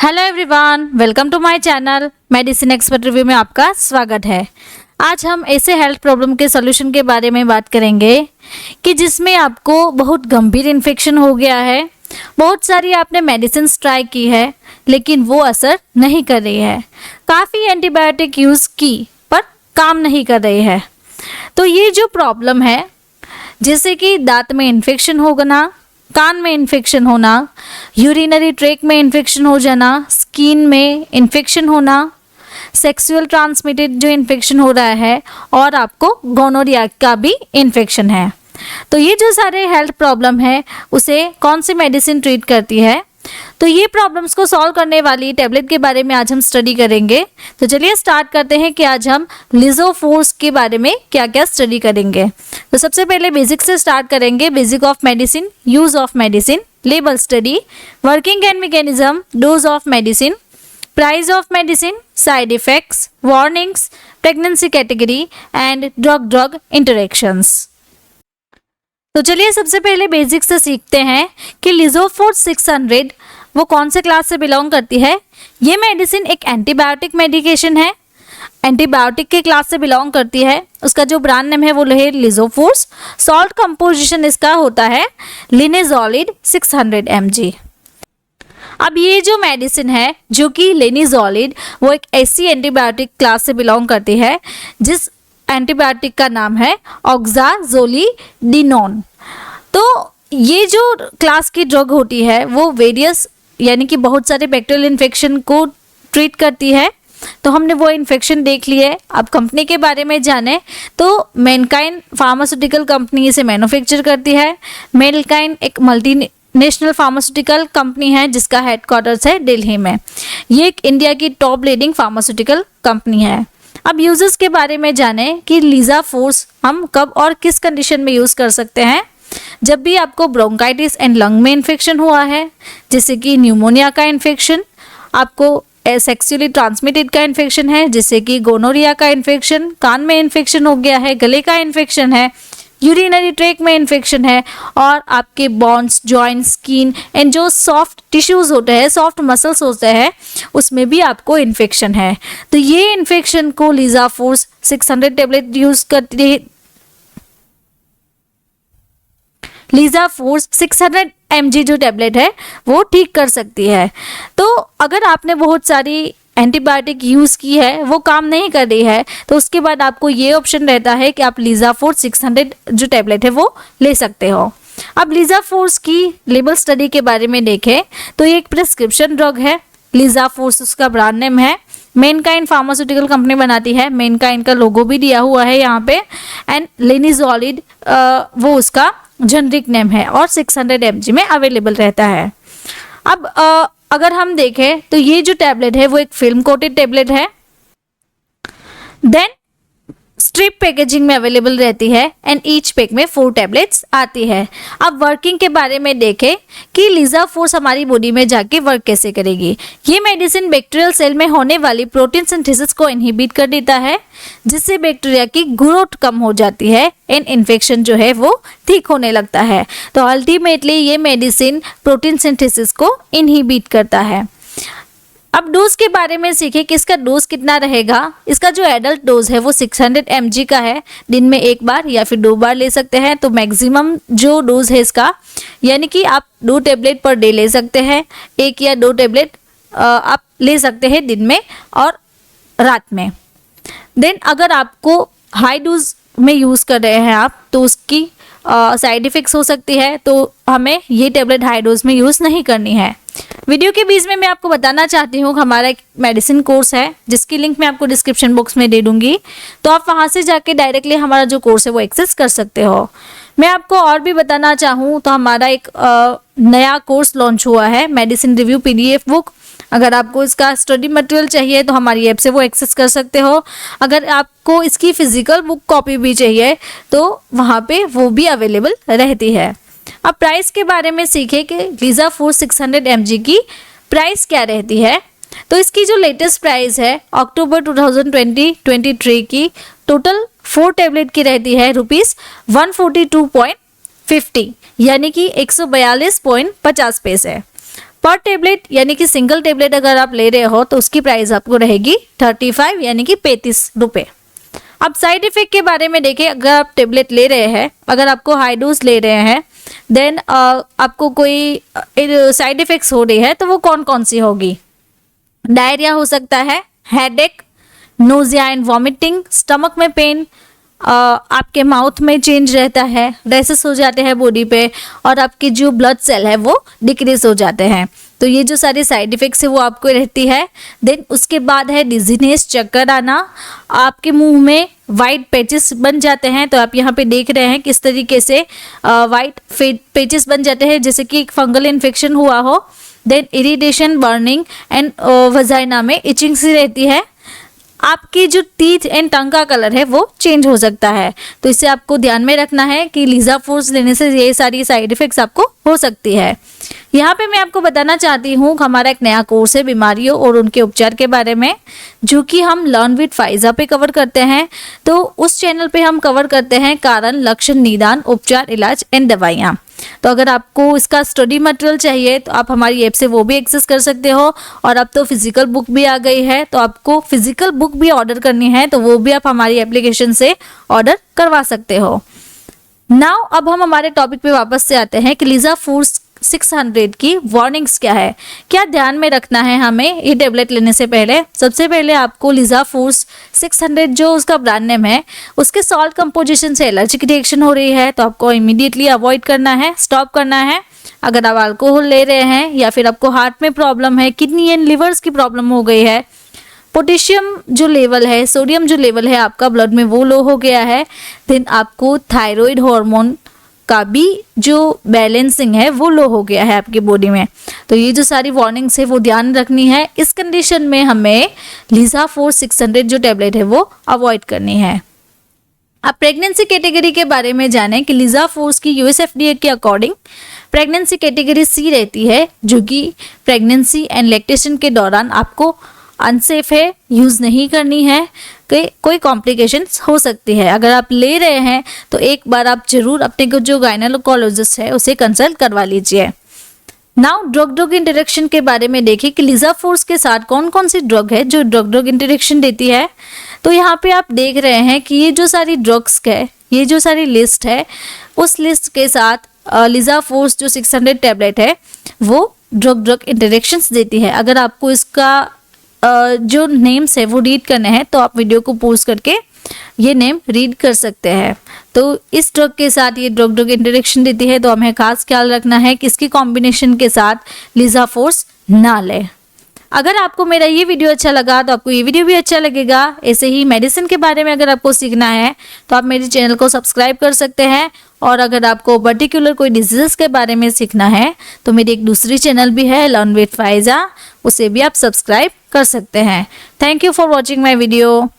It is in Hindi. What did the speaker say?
Hello everyone, welcome to my channel medicine expert review में आपका स्वागत है। आज हम ऐसे हेल्थ प्रॉब्लम के सॉल्यूशन के बारे में बात करेंगे कि जिसमें आपको बहुत गंभीर इन्फेक्शन हो गया है। बहुत सारी आपने मेडिसिन ट्राई की है लेकिन वो असर नहीं कर रही है। काफ़ी एंटीबायोटिक यूज़ की पर काम नहीं कर रही है। तो ये जो प्रॉब्लम है, जैसे कि दांत में इन्फेक्शन होना, कान में इन्फेक्शन होना, यूरिनरी ट्रैक में इन्फेक्शन हो जाना, स्किन में इन्फेक्शन होना, सेक्सुअल ट्रांसमिटेड जो इन्फेक्शन हो रहा है और आपको गोनोरिया का भी इन्फेक्शन है। तो ये जो सारे हेल्थ प्रॉब्लम है उसे कौन सी मेडिसिन ट्रीट करती है, तो ये प्रॉब्लम्स को सॉल्व करने वाली टैबलेट के बारे में आज हम स्टडी करेंगे। तो चलिए स्टार्ट करते हैं कि आज हम लिजोफोर्स के बारे में क्या क्या स्टडी करेंगे। तो सबसे पहले बेसिक से स्टार्ट करेंगे। Basic of medicine, use of medicine, label study, working and mechanism, dose of medicine, price of medicine, side effects, warnings, pregnancy category and drug drug interactions. तो चलिए सबसे पहले बेसिक से सीखते हैं कि लिजोफोर्स 600 वो कौन से क्लास से बिलोंग करती है। ये मेडिसिन एक एंटीबायोटिक मेडिकेशन है, एंटीबायोटिक के क्लास से बिलोंग करती है। उसका जो ब्रांड नेम है वो है लिजोफोर्स। सॉल्ट कंपोजिशन इसका होता है लिनेजोलिड 600 mg। अब ये जो मेडिसिन है जो कि लिनेजोलिड, वो एक ऐसी एंटीबायोटिक क्लास से बिलोंग करती है जिस एंटीबायोटिक का नाम है ऑक्साजोलिडिनोन। तो ये जो क्लास की ड्रग होती है वो वेरियस यानी कि बहुत सारे बैक्टीरियल इन्फेक्शन को ट्रीट करती है। तो हमने वो इन्फेक्शन देख लिए। अब कंपनी के बारे में जाने तो मैनकाइंड फार्मास्यूटिकल कंपनी इसे मैन्युफैक्चर करती है। मैनकाइंड एक मल्टीनेशनल फार्मास्यूटिकल कंपनी है जिसका हेडक्वार्टर्स है दिल्ली में। ये एक इंडिया की टॉप लीडिंग फार्मास्यूटिकल कंपनी है। अब यूजेस के बारे में जाने कि लिजोफोर्स हम कब और किस कंडीशन में यूज़ कर सकते हैं। जब भी आपको ब्रोंकाइटिस एंड लंग में इन्फेक्शन हुआ है, जैसे कि न्यूमोनिया का इन्फेक्शन, आपको सेक्सुअली ट्रांसमिटेड का इन्फेक्शन है जैसे कि गोनोरिया का इन्फेक्शन, कान में इन्फेक्शन हो गया है, गले का इन्फेक्शन है, यूरिनरी ट्रैक में इन्फेक्शन है और आपके बोन्स, जॉइंट्स, स्किन एंड जो सॉफ्ट टिश्यूज़ होते हैं, सॉफ्ट मसल्स होते हैं, उसमें भी आपको इन्फेक्शन है। तो ये इन्फेक्शन को लिजोफोर्स 600 टेबलेट यूज़ करती है। लिजोफोर्स 600 mg जो टेबलेट है वो ठीक कर सकती है। तो अगर आपने बहुत सारी एंटीबायोटिक यूज़ की है, वो काम नहीं कर रही है, तो उसके बाद आपको ये ऑप्शन रहता है कि आप लिजोफोर्स 600 जो टेबलेट है वो ले सकते हो। अब लिजोफोर्स की लेबल स्टडी के बारे में देखें तो ये एक प्रिस्क्रिप्शन ड्रग है। लिजोफोर्स उसका ब्रांड नेम है। मैनकाइंड फार्मास्यूटिकल कंपनी बनाती है। मैनकाइंड का लोगो भी दिया हुआ है यहाँ पे। एंड लिनेजोलिड वो उसका जेनरिक नेम है और 600 mg में अवेलेबल रहता है। अब अगर हम देखें तो ये जो टैबलेट है वो एक फिल्म कोटेड टैबलेट है। देन स्ट्रिप पैकेजिंग में अवेलेबल रहती है एंड ईच पैक में 4 टैबलेट्स आती है। अब वर्किंग के बारे में देखें कि लिजोफोर्स हमारी बॉडी में जाके वर्क कैसे करेगी। ये मेडिसिन बैक्टीरियल सेल में होने वाली प्रोटीन सिंथेसिस को इनहिबिट कर देता है जिससे बैक्टीरिया की ग्रोथ कम हो जाती है एंड इन्फेक्शन जो है वो ठीक होने लगता है। तो अल्टीमेटली ये मेडिसिन प्रोटीन सिंथेसिस को इनहिबिट करता है। अब डोज के बारे में सीखें कि इसका डोज कितना रहेगा। इसका जो एडल्ट डोज है वो 600 mg का है। दिन में 1 बार या फिर 2 बार ले सकते हैं। तो मैक्सिमम जो डोज है इसका, यानी कि आप 2 टैबलेट पर डे ले सकते हैं। 1 या 2 टैबलेट आप ले सकते हैं दिन में और रात में। देन अगर आपको हाई डोज में यूज़ कर रहे हैं आप, तो उसकी साइड इफ़ेक्ट्स हो सकती है। तो हमें ये टैबलेट हाई डोज में यूज़ नहीं करनी है। वीडियो के बीच में मैं आपको बताना चाहती हूँ हमारा एक मेडिसिन कोर्स है जिसकी लिंक मैं आपको डिस्क्रिप्शन बॉक्स में दे दूँगी। तो आप वहाँ से जाके डायरेक्टली हमारा जो कोर्स है वो एक्सेस कर सकते हो। मैं आपको और भी बताना चाहूँ तो हमारा एक नया कोर्स लॉन्च हुआ है, मेडिसिन रिव्यू PDF बुक। अगर आपको इसका स्टडी मटेरियल चाहिए तो हमारी ऐप से वो एक्सेस कर सकते हो। अगर आपको इसकी फिजिकल बुक कॉपी भी चाहिए तो वहाँ पे वो भी अवेलेबल रहती है। अब प्राइस के बारे में सीखें कि लिजोफोर्स 600 mg की प्राइस क्या रहती है। तो इसकी जो लेटेस्ट प्राइस है अक्टूबर 2023 की टोटल 4 टैबलेट की रहती है ₹142.50 यानी कि 142.50 पैसे। पर टेबलेट यानी कि सिंगल टेबलेट अगर आप ले रहे हो तो उसकी प्राइस आपको रहेगी 35 यानी कि 35 रुपये। अब साइड इफेक्ट के बारे में देखें, अगर आप टेबलेट ले रहे हैं, अगर आपको हाई डोज ले रहे हैं, देन आपको कोई साइड इफेक्ट्स हो रही है तो वो कौन कौन सी होगी। डायरिया हो सकता है, headache, nausea and vomiting, stomach में पेन, आपके माउथ में चेंज रहता है, रेसेस हो जाते हैं बॉडी पे, और आपके जो ब्लड सेल है वो डिक्रीज हो जाते हैं। तो ये जो सारी साइड इफ़ेक्ट्स है वो आपको रहती है। देन उसके बाद है डिजीनेस, चक्कर आना, आपके मुंह में वाइट पैचेस बन जाते हैं। तो आप यहाँ पे देख रहे हैं किस तरीके से वाइट पैचेस बन जाते हैं, जैसे कि एक फंगल इन्फेक्शन हुआ हो। Then irritation, burning and vagina में इचिंग सी रहती है। आपकी जो टीथ एंड टंग का कलर है वो चेंज हो सकता है। तो इसे आपको ध्यान में रखना है कि लीजा फोर्स लेने से ये सारी साइड इफ़ेक्ट्स आपको हो सकती है। यहाँ पे मैं आपको बताना चाहती हूँ हमारा एक नया कोर्स है बीमारियों और उनके उपचार के बारे में, जो कि हम लर्न विद फाइजा पे कवर करते हैं। तो उस चैनल पे हम कवर करते हैं कारण, लक्षण, निदान, उपचार, इलाज एंड दवाइयाँ। तो अगर आपको इसका स्टडी मटेरियल चाहिए तो आप हमारी ऐप से वो भी एक्सेस कर सकते हो। और अब तो फिजिकल बुक भी आ गई है, तो आपको फिजिकल बुक भी ऑर्डर करनी है तो वो भी आप हमारी एप्लीकेशन से ऑर्डर करवा सकते हो। नाउ अब हम हमारे टॉपिक पे वापस से आते हैं कि लीजा फोर्स 600 की वार्निंग्स क्या है, क्या ध्यान में रखना है हमें ये टेबलेट लेने से पहले। सबसे पहले आपको लीजा फोर्स 600 जो उसका ब्रांड नेम है, उसके सॉल्ट कंपोजिशन से एलर्जिक रिएक्शन हो रही है तो आपको इमीडिएटली अवॉइड करना है, स्टॉप करना है। अगर आप अल्कोहल ले रहे हैं या फिर आपको हार्ट में प्रॉब्लम है, किडनी एंड लिवर्स की प्रॉब्लम हो गई है, पोटेशियम जो लेवल है, सोडियम जो लेवल है आपका ब्लड में वो लो हो गया है, देन आपको थायराइड हार्मोन का भी जो बैलेंसिंग है वो लो हो गया है आपकी बॉडी में, तो ये जो सारी वार्निंग्स है वो ध्यान रखनी है। इस कंडीशन में हमें लीजा फोर्स 600 जो टेबलेट है वो अवॉइड करनी है। अब प्रेगनेंसी कैटेगरी के बारे में जानें कि लीजा फोर्स की यूएसएफडीए के अकॉर्डिंग प्रेगनेंसी कैटेगरी सी रहती है, जो कि प्रेगनेंसी एंड लैक्टेशन के दौरान आपको अनसेफ है, यूज़ नहीं करनी है, कोई कॉम्प्लिकेशंस हो सकती है। अगर आप ले रहे हैं तो एक बार आप जरूर अपने को जो गायनेकोलॉजिस्ट है उसे कंसल्ट करवा लीजिए। नाउ ड्रग इंटरेक्शन के बारे में देखें कि लीजा फोर्स के साथ कौन कौन सी ड्रग है जो ड्रग इंटरेक्शन देती है। तो यहाँ पे आप देख रहे हैं कि ये जो सारी ड्रग्स है, ये जो सारी लिस्ट है, उस लिस्ट के साथ लीजा फोर्स जो 600 टेबलेट है वो ड्रग इंटरेक्शंस देती है। अगर आपको इसका जो नेम्स है वो रीड करने हैं तो आप वीडियो को पॉज करके ये नेम रीड कर सकते हैं। तो इस ड्रग के साथ ये ड्रग इंटरेक्शन देती है, तो हमें खास ख्याल रखना है कि इसकी कॉम्बिनेशन के साथ लीजा फोर्स ना ले। अगर आपको मेरा ये वीडियो अच्छा लगा तो आपको ये वीडियो भी अच्छा लगेगा। ऐसे ही मेडिसिन के बारे में अगर आपको सीखना है तो आप मेरे चैनल को सब्सक्राइब कर सकते हैं। और अगर आपको पर्टिकुलर कोई डिजीज़ के बारे में सीखना है तो मेरी एक दूसरी चैनल भी है लर्न विद फाइजा, उसे भी आप सब्सक्राइब कर सकते हैं। Thank you for watching my video.